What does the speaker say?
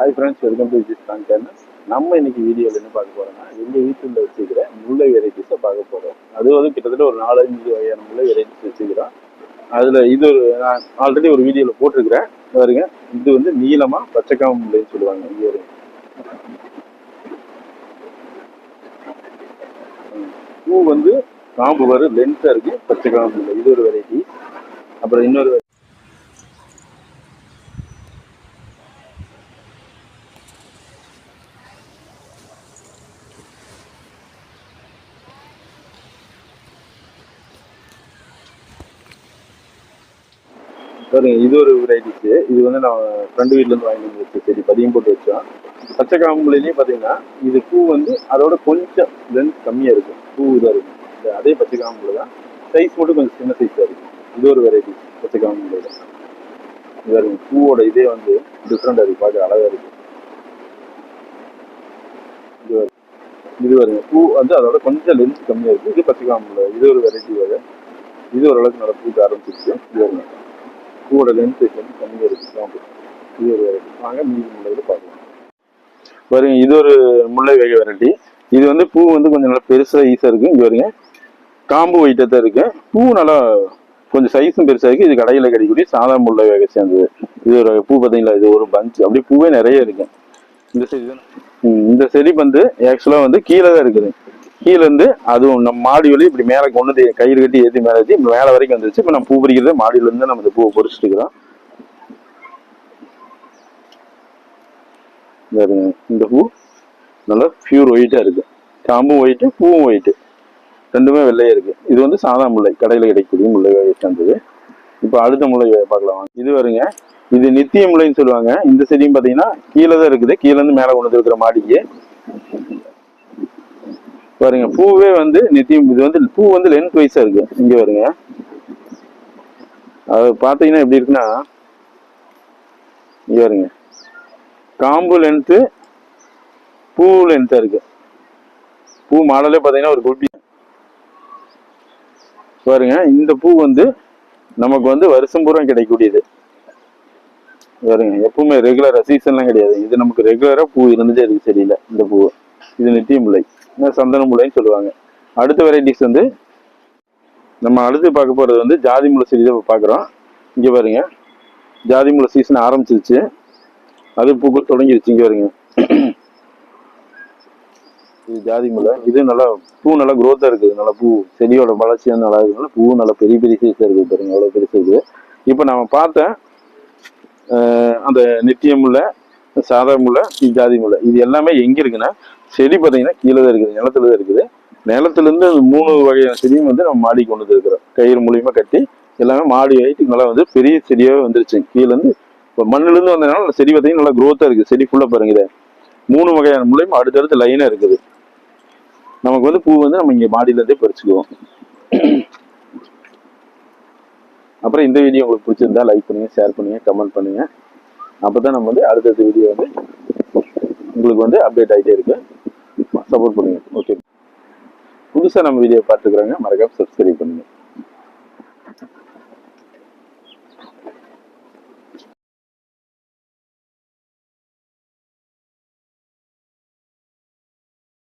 Hi friends, welcome to Viji's channel. நம்ம இன்னைக்கு வீடியோவில் என்ன பார்க்க போறோம்னா, எங்கள் வீட்டில் வச்சுக்கிற முல்லை வெரைட்டிஸை பார்க்க போகிறோம். அது வந்து கிட்டத்தட்ட ஒரு 4-5 வகையான முல்லை வெரைட்டிஸ் வச்சுக்கிறோம். அதில் இது ஒரு நான் ஆல்ரெடி ஒரு வீடியோவில் போட்டிருக்கிறேன் பாருங்க. இது வந்து நீளமாக பச்சைக்காம முல்லைன்னு சொல்லுவாங்க. இங்கே வருங்க, பூ வந்து காம்பு வரும் லென்த்தாக இருக்கு. பச்சைக்காம முல்லை இது ஒரு வெரைட்டி. அப்புறம் இன்னொரு பாருங்க, இது ஒரு வெரைட்டிஸ். இது வந்து நான் ஃப்ரெண்டு வீட்டிலேருந்து வாங்கி வந்து வச்சு சரி பதியம் போட்டு வச்சோம். பச்சை காம்புலேயே பார்த்தீங்கன்னா இது பூ வந்து அதோட கொஞ்சம் லென்த் கம்மியாக இருக்கும். பூ இதாக இருக்கும். இந்த அதே பச்சை காம்புல தான் சைஸ் மட்டும் கொஞ்சம் சின்ன சைஸாக இருக்கும். இது ஒரு வெரைட்டிஸ் பச்சை காம்புல தான். இது இருக்கும் பூவோட இதே வந்து டிஃப்ரெண்டாக இருக்குது, பார்க்க அழகாக இருக்குது. இது வருங்க, பூ வந்து அதோட கொஞ்சம் லென்த் கம்மியாக இருக்குது. இது பச்சை காம்புல இது ஒரு வெரைட்டி வகை. இது ஓரளவுக்கு நல்லா பூக்க ஆரம்பிச்சிருச்சு. இது வருங்க, பூவோட லென்த் வந்து கம்மியாக இருக்குது காம்பு. இது ஒரு வெரைட்டி. வாங்க மீதி முல்லையில் பார்க்கலாம். பாருங்க, இது ஒரு முல்லை வகை வெரைட்டி. இது வந்து பூ வந்து கொஞ்சம் நல்லா பெருசாக ஈஸியாக இருக்குது. இங்கே வருங்க, காம்பு ஒயிட்டாக தான் இருக்கு. பூ நல்லா கொஞ்சம் சைஸும் பெருசாக இருக்குது. இது கடையில் கிடைக்கக்கூடிய சாதா முல்லை வகை சேர்ந்தது. இது ஒரு பூ பார்த்தீங்களா, இது ஒரு பஞ்ச் அப்படியே பூவே நிறைய இருக்கு. இந்த செடி தான், இந்த செடி வந்து ஆக்சுவலாக வந்து கீழே தான் இருக்குது. கீழே இருந்து அதுவும் நம்ம மாடி வழி இப்படி மேலே கொண்டு கயிறு கட்டி ஏற்றி மேலே ஏற்றி மேலே வரைக்கும் வந்துருச்சு. இப்போ நம்ம பூ பறிக்கிறது மாடியிலேருந்து நம்ம இந்த பூவை பொறிச்சிட்டு இருக்கிறோம். இந்த பூ நல்லா பியூர் ஒயிட்டா இருக்கு. காம்பும் ஒயிட்டு, பூவும் ஒயிட்டு, ரெண்டுமே வெள்ளையா இருக்கு. இது வந்து சாதா முல்லை, கடையில் கிடைக்கக்கூடிய முல்லை வகை சேர்ந்தது. இப்போ அடுத்த முல்லை பார்க்கலாம். இது வருங்க, இது நித்திய முல்லைன்னு சொல்லுவாங்க. இந்த செடியும் பார்த்தீங்கன்னா கீழே தான் இருக்குது. கீழே இருந்து மேலே கொண்டு இருக்கிற மாடிக்கு பாருங்க, பூவே வந்து நித்தியம். இது வந்து பூ வந்து லென்த் வைஸா இருக்கு. இங்க வருங்க, அது பார்த்தீங்கன்னா எப்படி இருக்குன்னா, இங்க வருங்க, காம்பு லென்த்து பூ லென்த்தா இருக்கு. பூ மாடலே பார்த்தீங்கன்னா ஒரு குட்டி பாருங்க. இந்த பூ வந்து நமக்கு வந்து வருஷம் பூரா கிடைக்கக்கூடியது. பாருங்க, எப்பவுமே ரெகுலரா சீசன்லாம் கிடையாது. இது நமக்கு ரெகுலரா பூ இருந்துட்டே இருக்கு செடியில. இந்த பூ இது நித்திய முல்லை, சந்தன முல்லைன்னு சொல்லுவாங்க. அடுத்த வெரைட்டிஸ் வந்து நம்ம அடுத்து பார்க்க போறது வந்து ஜாதி முல்லை செடி தான் பார்க்குறோம். இங்க பாருங்க, ஜாதி முல்லை சீசன் ஆரம்பிச்சிருச்சு. அது பூக்கள் தொடங்கிருச்சு. இங்க வருங்க, இது ஜாதி முல்லை. இது நல்லா பூ நல்லா குரோத்தா இருக்குது. நல்லா பூ செடியோட வளர்ச்சி நல்லா இருக்குனால பூ நல்லா பெரிய பெரிய சைஸா இருக்குது. பாருங்க அவ்வளவு பெருசு இருக்குது. இப்போ நம்ம பார்த்த அந்த நித்திய முல்லை, சாதா முல்லை, ஜாதி முல்லை இது எல்லாமே எங்க இருக்குன்னா, செடி பார்த்தீங்கன்னா கீழே தான் இருக்குது, நிலத்துல தான் இருக்குது. நிலத்துல இருந்து 3 வகையான செடியும் வந்து நம்ம மாடி கொண்டு வந்து இருக்கிறோம். கயிறு மூலியமா கட்டி எல்லாமே மாடி ஹைட்டுக்கு நல்லா வந்து பெரிய செடியாவே வந்துருச்சு. கீழே இருந்து இப்போ மண்ணுல இருந்து வந்ததுனால செடி பார்த்தீங்கன்னா நல்லா குரோத்தா இருக்கு. செடி ஃபுல்லா பாருங்க, இதை 3 வகையான முல்லையும் அடுத்தடுத்து லைனா இருக்குது. நமக்கு வந்து பூ வந்து நம்ம இங்க மாடியில இருந்தே பறிச்சுக்குவோம். அப்புறம் இந்த வீடியோ உங்களுக்கு பிடிச்சிருந்தா லைக் பண்ணுங்க, ஷேர் பண்ணுங்க, கமெண்ட் பண்ணுங்க. அப்பதான் நம்ம வந்து அடுத்தடுத்த வீடியோ வந்து உங்களுக்கு வந்து அப்டேட் ஆகிட்டே இருக்கு. சப்போர்ட் பண்ணுங்க. ஓகே, புதுசாக நம்ம வீடியோ பார்த்துக்கிறாங்க, மறக்காம சப்ஸ்கிரைப் பண்ணுங்க.